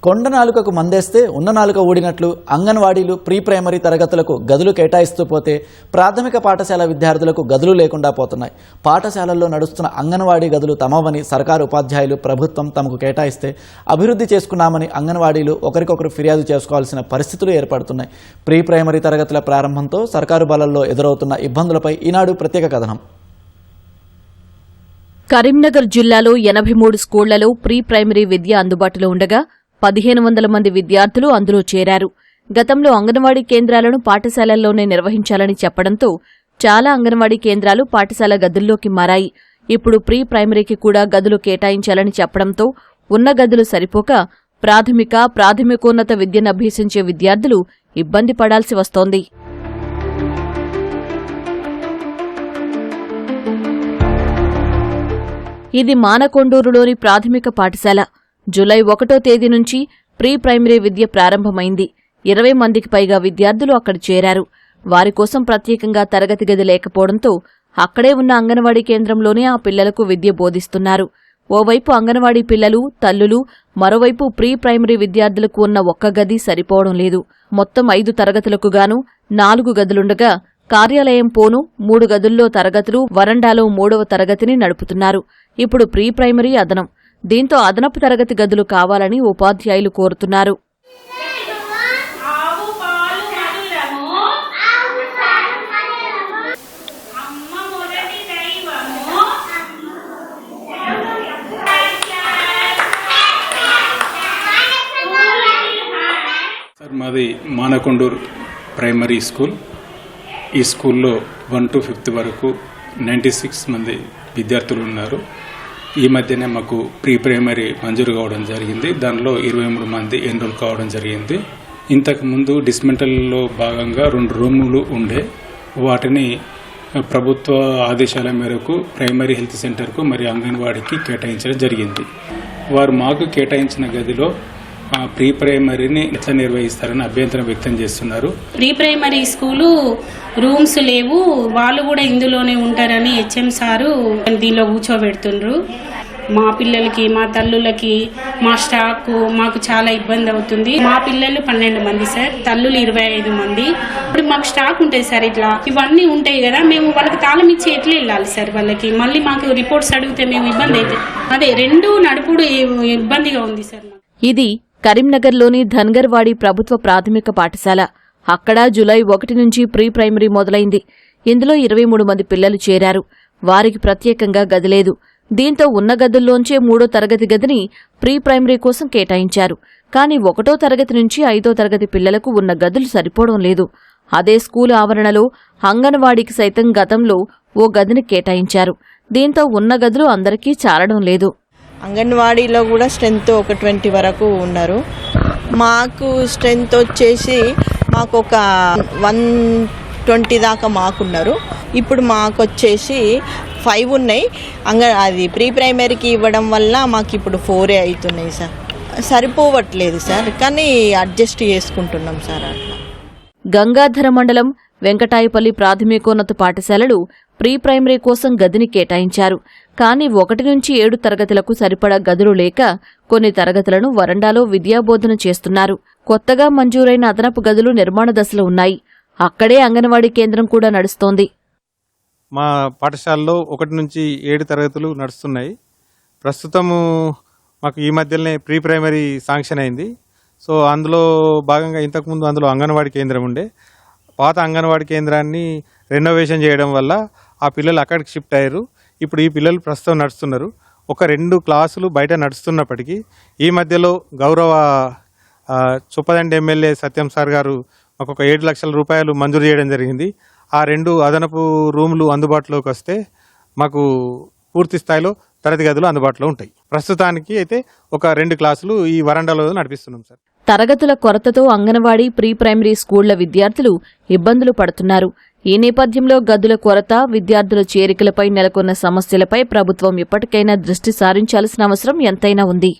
కొండ నాలుకకు మందేస్తే ఉన్న నాలుక ఊడినట్లు అంగన్వాడీలు ప్రీ ప్రైమరీ తరగతులకు గదులు కేటాయిస్తూ పోతే ప్రాథమిక పాఠశాల విద్యార్థులకు గదులు లేకుండా పోతున్నాయి. పాఠశాలల్లో నడుస్తున్న అంగన్వాడీ గదులు తమవని సర్కారు ఉపాధ్యాయులు ప్రభుత్వం తమకు కేటాయిస్తే అభివృద్ధి చేసుకున్నామని అంగన్వాడీలు ఒకరికొకరు ఫిర్యాదు చేసుకోవాల్సిన పరిస్థితులు ఏర్పడుతున్నాయి. ప్రీ ప్రైమరీ తరగతుల ప్రారంభంతో సర్కారు బడుల్లో ఎదురవుతున్న ఇబ్బందులపై ఈనాడు ప్రత్యేక కథనం. కరీంనగర్ జిల్లాలో 83 స్కూళ్లలో ప్రీ ప్రైమరీ విద్య అందుబాటులో ఉండగా 1500 మంది విద్యార్థులు అందులో చేరారు. గతంలో అంగన్వాడీ కేంద్రాలను పాఠశాలల్లోనే నిర్వహించాలని చెప్పడంతో చాలా అంగన్వాడీ కేంద్రాలు పాఠశాల గదుల్లోకి మారాయి. ఇప్పుడు ప్రీ ప్రైమరీకి కూడా గదులు కేటాయించాలని చెప్పడంతో ఉన్న గదులు సరిపోక ప్రాథమికోన్నత విద్యను అభ్యసించే విద్యార్థులు ఇబ్బంది పడాల్సి వస్తోంది. ఇది మానకొండూరులోని ప్రాథమిక పాఠశాల. జూలై 1వ తేదీ నుంచి ప్రీ ప్రైమరీ విద్య ప్రారంభమైంది. 20 మందికి పైగా విద్యార్థులు అక్కడ చేరారు. వారి కోసం ప్రత్యేకంగా తరగతి గది లేకపోవడంతో అక్కడే ఉన్న అంగన్వాడీ కేంద్రంలోనే ఆ పిల్లలకు విద్య బోధిస్తున్నారు. ఓవైపు అంగన్వాడీ పిల్లలు, తల్లులు, మరోవైపు ప్రీ ప్రైమరీ విద్యార్థులకు ఉన్న ఒక్క గది సరిపోవడం లేదు. మొత్తం 5 తరగతులకు గాను 4 గదులుండగా కార్యాలయం పోను 3 గదుల్లో తరగతులు, వరండాలో 3వ తరగతిని నడుపుతున్నారు. ఇప్పుడు ప్రీ ప్రైమరీ అదనం. దీంతో అదనపు తరగతి గదులు కావాలని ఉపాధ్యాయులు కోరుతున్నారు. మాది మానకొండూరు ప్రైమరీ స్కూల్. ఈ స్కూల్లో 1 to 5th వరకు 96 మంది విద్యార్థులు ఉన్నారు. ఈ మధ్యనే మాకు ప్రీ ప్రైమరీ మంజూరు కావడం జరిగింది. దానిలో 23 మంది ఎన్రోల్ కావడం జరిగింది. ఇంతకుముందు డిస్మెంటల్లో భాగంగా 2 రూములు ఉండే, వాటిని ప్రభుత్వ ఆదేశాల మేరకు ప్రైమరీ హెల్త్ సెంటర్కు మరియు అంగన్వాడీకి కేటాయించడం జరిగింది. వారు మాకు కేటాయించిన గదిలో ప్రీ ప్రైమరీని ఎట్లా నిర్వహిస్తారని అభ్యంతరం వ్యక్తం చేస్తున్నారు. ప్రీ ప్రైమరీ స్కూలు రూమ్స్ లేవు, వాళ్ళు కూడా ఇందులోనే ఉంటారని హెచ్ఎం సారు దీనిలో కూర్చోబెడుతుండ్రు. మా పిల్లలకి, మా తల్లులకి, మా స్టాఫ్ మాకు చాలా ఇబ్బంది అవుతుంది. మా పిల్లలు 12 మంది సార్, తల్లులు 25 మంది. ఇప్పుడు మాకు స్టాఫ్ ఉంటాయి సార్, ఇట్లా ఇవన్నీ ఉంటాయి కదా, మేము వాళ్ళకి తాళం ఇచ్చి ఎట్లా వెళ్ళాలి సార్ వాళ్ళకి? మళ్ళీ మాకు రిపోర్ట్స్ అడిగితే మేము ఇబ్బంది అయితే అదే 2 నడుపుడు ఇబ్బందిగా ఉంది సార్. ఇది కరీంనగర్లోని ధన్గర్వాడి ప్రభుత్వ ప్రాథమిక పాఠశాల. అక్కడ జూలై 1 నుంచి ప్రీ ప్రైమరీ మొదలైంది. ఇందులో 23 మంది పిల్లలు చేరారు. వారికి ప్రత్యేకంగా గది లేదు. దీంతో ఉన్న గదుల్లోంచే 3వ తరగతి గదిని ప్రీ ప్రైమరీ కోసం కేటాయించారు. కానీ 1వ తరగతి నుంచి 5వ తరగతి పిల్లలకు ఉన్న గదులు సరిపోవడం లేదు. అదే స్కూలు ఆవరణలో అంగన్వాడీకి సైతం గతంలో ఓ గదిని కేటాయించారు. దీంతో ఉన్న గదులు అందరికీ చాలడం లేదు. అంగన్వాడీలో కూడా స్ట్రెంత్ ఒక 20 వరకు ఉన్నారు. మాకు స్ట్రెంత్ వచ్చేసి మాకు ఒక 120 దాకా మాకున్నారు. ఇప్పుడు మాకు వచ్చేసి 5 ఉన్నాయి. అది ప్రీ ప్రైమరీకి ఇవ్వడం వల్ల మాకు ఇప్పుడు 4 అవుతున్నాయి సార్. సరిపోవట్లేదు సార్, కానీ అడ్జస్ట్ చేసుకుంటున్నాం సార్. అట్లా గంగాధర మండలం వెంకటాయపల్లి ప్రాథమికోన్నత పాఠశాలలు ప్రీ ప్రైమరీ కోసం గదిని కేటాయించారు. కానీ 1 నుంచి 7 తరగతులకు సరిపడా గదులు లేక కొన్ని తరగతులను వరండాలో విద్యాబోధన చేస్తున్నారు. కొత్తగా మంజూరైన అదనపు గదులు నిర్మాణ దశలో ఉన్నాయి. అక్కడే అంగన్వాడీ కేంద్రం కూడా నడుస్తోంది. మా పాఠశాలలో 1 నుంచి 7 తరగతులు నడుస్తున్నాయి. ప్రస్తుతము మాకు ఈ మధ్యలోనే ప్రీ ప్రైమరీ శాంక్షన్ అయింది. సో అందులో భాగంగా ఇంతకుముందు అందులో అంగన్వాడీ కేంద్రం ఉండే. పాత అంగన్వాడీ కేంద్రాన్ని రెనోవేషన్ చేయడం వల్ల ఆ పిల్లలు అక్కడికి షిఫ్ట్ అయ్యారు. ఇప్పుడు ఈ పిల్లలు ప్రస్తుతం నడుస్తున్నారు. ఒక 2 క్లాసులు బయట నడుస్తున్నప్పటికీ ఈ మధ్యలో గౌరవ చొప్పదండి ఎమ్మెల్యే సత్యం సార్ గారు మాకు ఒక 7 లక్షల రూపాయలు మంజూరు చేయడం జరిగింది. ఆ 2 అదనపు రూములు అందుబాటులోకి వస్తే మాకు పూర్తి స్థాయిలో తరగతి గదులు అందుబాటులో ఉంటాయి. ప్రస్తుతానికి అయితే ఒక 2 క్లాసులు ఈ వరండాలో నడిపిస్తున్నాం సార్. తరగతుల కొరతతో అంగన్వాడీ ప్రీ ప్రైమరీ స్కూళ్ల విద్యార్థులు ఇబ్బందులు పడుతున్నారు. ఈ నేపథ్యంలో గదుల కొరత, విద్యార్థుల చేరికలపై నెలకొన్న సమస్యలపై ప్రభుత్వం ఇప్పటికైనా దృష్టి సారించాల్సిన అవసరం ఎంతైనా ఉంది.